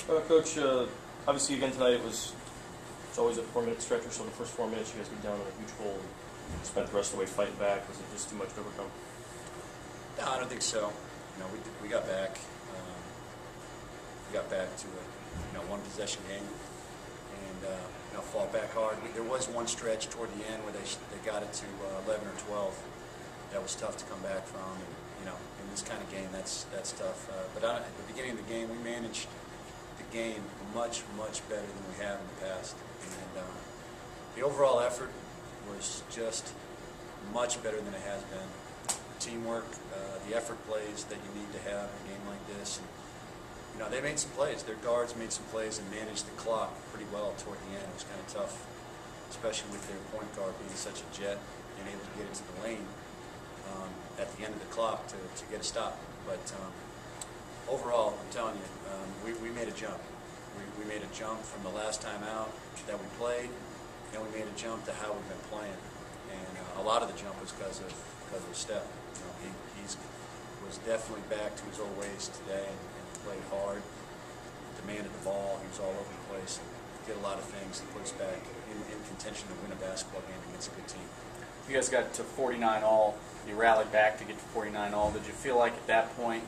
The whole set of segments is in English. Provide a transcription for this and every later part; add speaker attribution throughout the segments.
Speaker 1: Coach, obviously again tonight it's always a 4-minute stretch or so. The first 4 minutes you guys get down on a huge hole and spent the rest of the way fighting back. Was it just too much to overcome?
Speaker 2: No, I don't think so. We got back. We got back to a one possession game and fought back hard. There was one stretch toward the end where they got it to 11 or 12. That was tough to come back from. And, in this kind of game, that's tough. But at the beginning of the game, we managed the game much better than we have in the past. And the overall effort was just much better than it has been. Teamwork, the effort plays that you need to have in a game like this. And, they made some plays. Their guards made some plays and managed the clock pretty well toward the end. It was kind of tough, especially with their point guard being such a jet and able to get into the lane at the end of the clock to get a stop. But overall, I'm telling you, we made a jump. We made a jump from the last time out that we played, and we made a jump to how we've been playing. And a lot of the jump was because of Steph. He was definitely back to his old ways today and played hard, demanded the ball. He was all over the place and did a lot of things that put us back in contention to win a basketball game against a good team.
Speaker 3: You guys got to 49 all. You rallied back to get to 49 all. Did you feel like at that point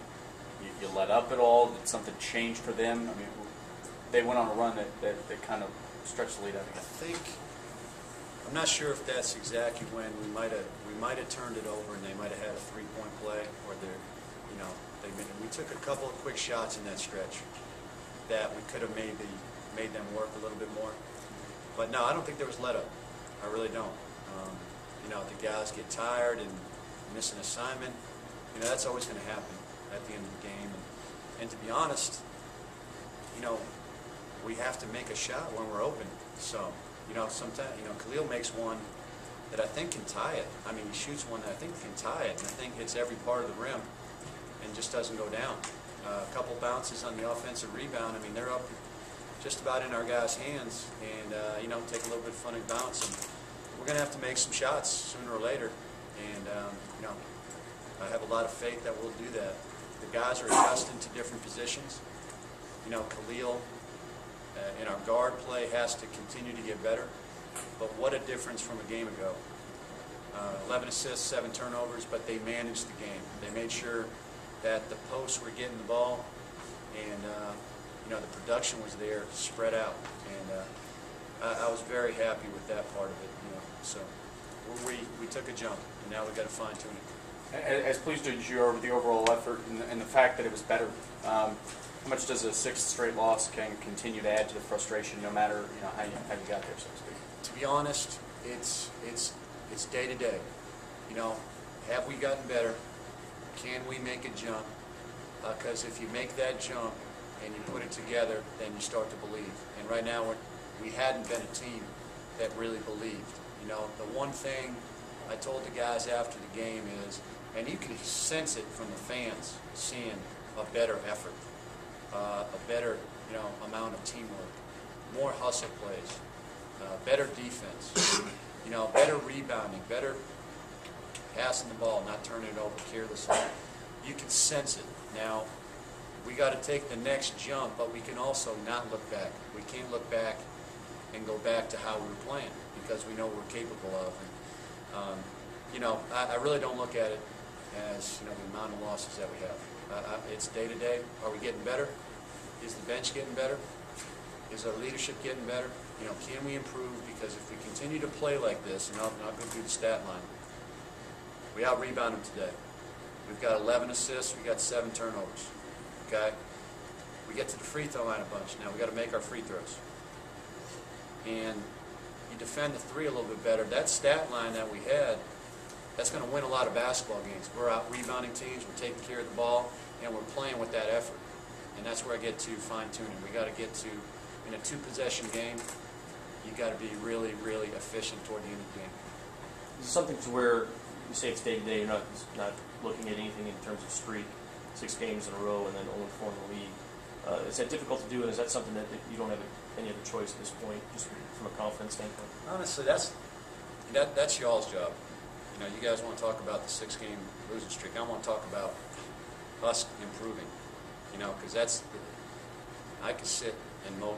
Speaker 3: you let up at all? Did something change for them? I mean, they went on a run that kind of stretched the lead out again.
Speaker 2: I'm not sure if that's exactly when we might have turned it over and they might have had a 3-point play, or we took a couple of quick shots in that stretch that we could have maybe made them work a little bit more. But no, I don't think there was let up. I really don't. The guys get tired and miss an assignment. That's always going to happen at the end of the game. And to be honest, we have to make a shot when we're open. So, sometimes, Khalil makes one that I think can tie it. I mean, he shoots one that I think can tie it, and I think hits every part of the rim and just doesn't go down. A couple bounces on the offensive rebound. I mean, they're up just about in our guys' hands, and take a little bit of funny bounce. And we're going to have to make some shots sooner or later, and I have a lot of faith that we'll do that. The guys are adjusting to different positions. Khalil in our guard play has to continue to get better, but what a difference from a game ago. 11 assists, 7 turnovers, but they managed the game. They made sure that the posts were getting the ball, and the production was there, spread out, and I was very happy with that part of it. So we took a jump, and now we've got to fine-tune it.
Speaker 3: As pleased as you are with the overall effort and the fact that it was better, how much does a 6th straight loss can continue to add to the frustration, no matter how you got there, so to speak?
Speaker 2: To be honest, it's day to day. Have we gotten better? Can we make a jump? Because if you make that jump and you put it together, then you start to believe. And right now, we hadn't been a team that really believed. The one thing I told the guys after the game is, and you can sense it from the fans, seeing a better effort, a better amount of teamwork, more hustle plays, better defense, better rebounding, better passing the ball, not turning it over carelessly. You can sense it. Now, we got to take the next jump, but we can also not look back. We can't look back and go back to how we were playing, because we know what we're capable of. And, I really don't look at it as the amount of losses that we have. It's day to day. Are we getting better? Is the bench getting better? Is our leadership getting better? Can we improve? Because if we continue to play like this, and I'll go through the stat line, we out-rebound them today. We've got 11 assists. We've got 7 turnovers. Okay? We get to the free throw line a bunch. Now we've got to make our free throws. And you defend the 3 a little bit better. That stat line that we had, that's going to win a lot of basketball games. We're out-rebounding teams. We're taking care of the ball, and we're playing with that effort. And that's where I get to fine-tuning. We got to get to, in a 2-possession game, you got to be really, really efficient toward the end of the game.
Speaker 1: Is it something to where you say it's day to day, you're not looking at anything in terms of streak, 6 games in a row, and then 0-4 in the league? Is that difficult to do, and is that something that you don't have any other choice at this point, just from a confidence standpoint?
Speaker 2: Honestly, that's y'all's job. You guys want to talk about the 6-game losing streak. I want to talk about us improving. Because I could sit and mow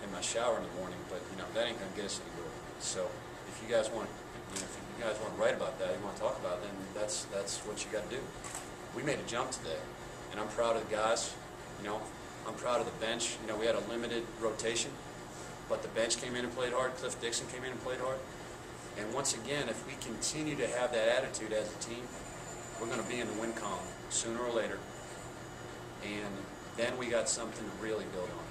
Speaker 2: in my shower in the morning, but that ain't gonna get us anywhere. So if you guys want, if you guys want to write about that, you want to talk about it, then that's what you got to do. We made a jump today, and I'm proud of the guys. I'm proud of the bench. We had a limited rotation, but the bench came in and played hard. Cliff Dixon came in and played hard. And once again, if we continue to have that attitude as a team, we're going to be in the win column sooner or later. And then we got something to really build on.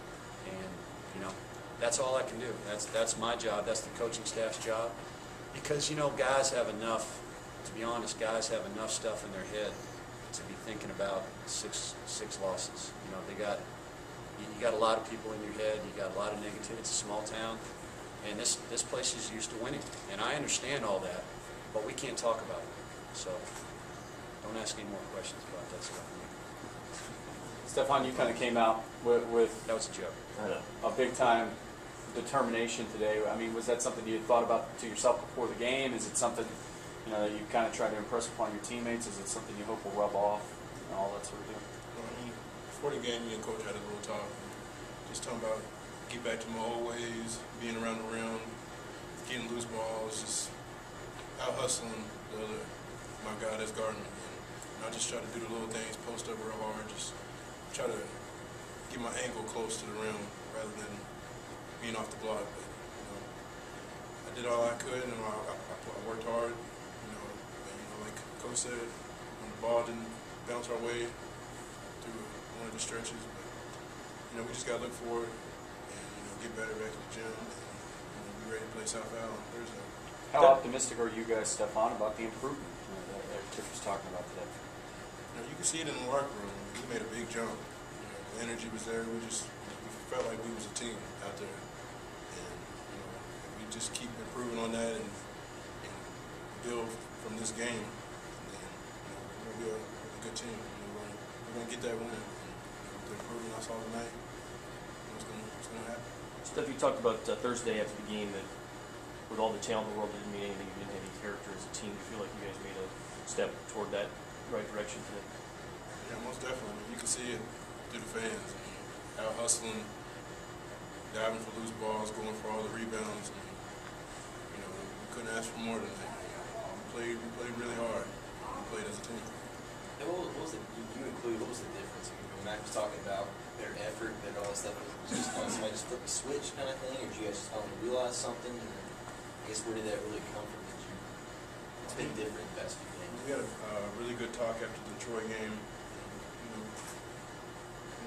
Speaker 2: And, that's all I can do. That's my job. That's the coaching staff's job. Because, guys have enough, to be honest, guys have enough stuff in their head to be thinking about six losses. You got a lot of people in your head. You got a lot of negativity. It's a small town. And this place is used to winning. And I understand all that, but we can't talk about it. So don't ask any more questions about that stuff.
Speaker 3: Steffphon, you kind of came out with
Speaker 2: That was a joke.
Speaker 3: a big-time determination today. I mean, was that something you had thought about to yourself before the game? Is it something that you kind of try to impress upon your teammates? Is it something you hope will rub off and all that sort of thing?
Speaker 4: Before the game, me and Coach had a little talk. Just talking about get back to my old ways, being around the rim, getting loose balls, just out hustling my guy that's guarding me. And I just try to do the little things, post up real hard, just try to get my ankle close to the rim rather than being off the block. But, I did all I could, and I worked hard. And, like Coach said, when the ball didn't bounce our way through one of the stretches, but we just got to look forward and get better back to the gym and be ready to play South Al on Thursday.
Speaker 3: How optimistic are you guys, Steffphon, about the improvement that Tiff was talking about today?
Speaker 4: You can see it in the locker room. We made a big jump. The energy was there. We felt like we was a team out there. And if we just keep improving on that and build from this game, then we're going to be a good team. We're going to get that win. The improvement I saw tonight, it's going to happen.
Speaker 1: Steph, you talked about Thursday after the game that with all the talent in the world, it didn't mean anything. You didn't have any character as a team. Do you feel like you guys made a step toward that right direction today?
Speaker 4: Yeah, most definitely. You can see it through the fans. Out hustling, diving for loose balls, going for all the rebounds. We couldn't ask for more than that. We played really hard. We played as a team.
Speaker 5: And what was the difference? Matt was talking about their effort and all that stuff. Was it just somebody just flipped a switch kind of thing, or did you guys just finally realize something? And I guess where did that really come from? It's been different the past few games.
Speaker 4: We had a really good talk after the Troy game.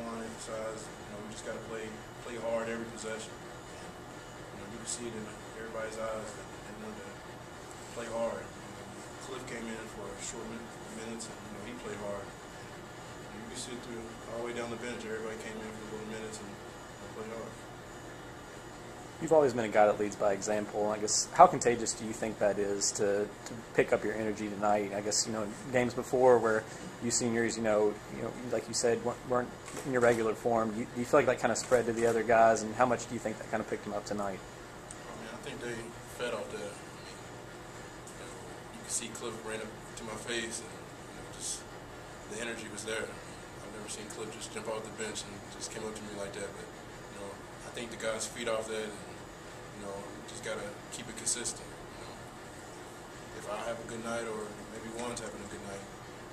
Speaker 4: Want to emphasize, we just got to play hard every possession. And, you can see it in everybody's eyes that they wanted to play hard. Cliff came in for short minutes, and he played hard. And you can see it through all the way down the bench. Everybody came in for little minutes and played hard.
Speaker 6: You've always been a guy that leads by example. I guess how contagious do you think that is to pick up your energy tonight? I guess games before where you seniors, like you said, weren't in your regular form. Do you feel like that kind of spread to the other guys, and how much do you think that kind of picked them up tonight?
Speaker 4: I think they fed off that. You can see Cliff ran up to my face, and just the energy was there. I've never seen Cliff just jump off the bench and just came up to me like that. But I think the guys feed off that, and just gotta keep it consistent. If I have a good night, or maybe one's having a good night,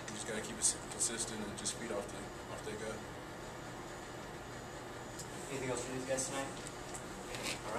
Speaker 4: you just gotta keep it consistent and just feed off their gut.
Speaker 5: Anything else for these guys tonight? All right.